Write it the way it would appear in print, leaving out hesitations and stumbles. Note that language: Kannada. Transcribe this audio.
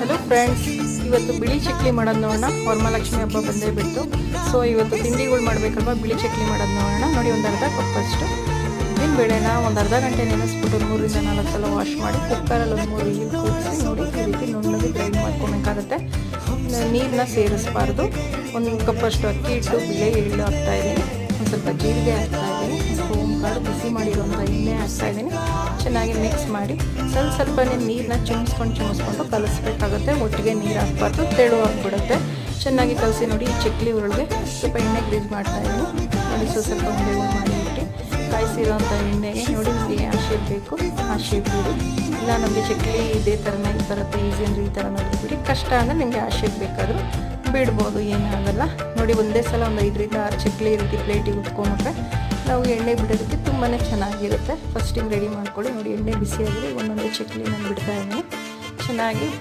ಹಲೋ ಫ್ರೆಂಡ್ಸ್, ಇವತ್ತು ಬಿಳಿ ಚಕ್ಲಿ ಮಾಡೋದು ನೋಡೋಣ. ವರಮಹಾಲಕ್ಷ್ಮಿ ಹಬ್ಬ ಬಂದೇ ಬಿಟ್ಟು. ಸೊ ಇವತ್ತು ತಿಂಡಿಗಳು ಮಾಡಬೇಕಲ್ವ, ಬಿಳಿ ಚಕ್ಲಿ ಮಾಡೋದು ನೋಡೋಣ. ನೋಡಿ, ಒಂದು ಅರ್ಧ ಕಪ್ಪಷ್ಟು ಉದ್ದಿನ ಬೇಳೆನ ಒಂದು ಅರ್ಧ ಗಂಟೆ ನೆನೆಸ್ಬಿಟ್ಟು 3 ರಿಂದ 4 ಸಲ ವಾಶ್ ಮಾಡಿ ಕುಕ್ಕರಲ್ಲಿ ಒಂದು 3 ವಿಜಿಲ್ ಕೂರಿಸಿ ನೋಡಿ ಈ ರೀತಿ ನುಣ್ಣಗೆ ಗ್ರೈಂಡ್ ಮಾಡ್ಕೊಬೇಕಾಗುತ್ತೆ. ನೀರನ್ನ ಸೇರಿಸಬಾರ್ದು. 1 ಕಪ್ಪಷ್ಟು ಅಕ್ಕಿ ಹಿಟ್ಟು, ಬಿಳಿ ಎಳ್ಳು ಹಾಕ್ತಾಯಿದ್ದೀನಿ, ಒಂದು ಸ್ವಲ್ಪ ಜೀರಿಗೆ ಹಾಕ್ತಾಯಿದ್ದೀನಿ, ಓಂಕಾಳು ಬಿಸಿ ಮಾಡಿರೋಂಥ ಎಣ್ಣೆ ಹಾಕ್ತಾಯಿದ್ದೀನಿ. ಚೆನ್ನಾಗಿ ಮಿಕ್ಸ್ ಮಾಡಿ ಸ್ವಲ್ಪನೇ ನೀರನ್ನ ಚಿಮ್ಮಿಸ್ಕೊಂಡು ಕಲಿಸ್ಬೇಕಾಗುತ್ತೆ. ಒಟ್ಟಿಗೆ ನೀರು ಹಾಕ್ಬಾರ್ದು, ತೆಳು ಆಗಿಬಿಡುತ್ತೆ. ಚೆನ್ನಾಗಿ ಕಲಸಿ ನೋಡಿ. ಈ ಚಕ್ಲಿ ಒಳಗೆ ಸ್ವಲ್ಪ ಎಣ್ಣೆ ಗ್ರೀಸ್ ಮಾಡ್ತಾಯಿದ್ದೀನಿ ನೋಡಿ. ಸ್ವಲ್ಪ ಉಂಡೆಗಳು ಮಾಡಿಬಿಟ್ಟು ಕಾಯಿಸಿರೋಂಥ ಎಣ್ಣೆಗೆ ನೋಡಿ, ನಿಮಗೆ ಯಾವ ಶೇಪ್ ಬೇಕು ಆ ಶೇಪ್ ಬಿಡಿ. ಇಲ್ಲ ನಮಗೆ ಚಕ್ಲಿ ಇದೇ ಥರನೇ ಬರುತ್ತೆ, ಈಸಿ ಅಂದರೆ ಈ ಥರ ನೋಡಿಬಿಡಿ. ಕಷ್ಟ ಅಂದರೆ ನಿಮಗೆ ಆ ಶೇಪ್ ಬೇಕಾದರೂ ಬಿಡ್ಬೋದು, ಏನಾಗಲ್ಲ. ನೋಡಿ, ಒಂದೇ ಸಲ ಒಂದು 5 ರಿಂದ 6 ಚಕ್ಲಿ ಈ ರೀತಿ ಪ್ಲೇಟಿಗೆ ಉಟ್ಕೊಂಡ್ರೆ ನಾವು ಎಣ್ಣೆ ಬಿಡೋದಕ್ಕೆ ತುಂಬಾ ಚೆನ್ನಾಗಿರುತ್ತೆ. ಫಸ್ಟಿಂಗ್ ರೆಡಿ ಮಾಡ್ಕೊಳ್ಳಿ. ನೋಡಿ, ಎಣ್ಣೆ ಬಿಸಿಯಾಗಿದೆ. ಒಂದೊಂದೇ ಚಕ್ಲಿ ನಾನು ಬಿಡ್ತಾ ಇದ್ದೀನಿ. ಚೆನ್ನಾಗಿ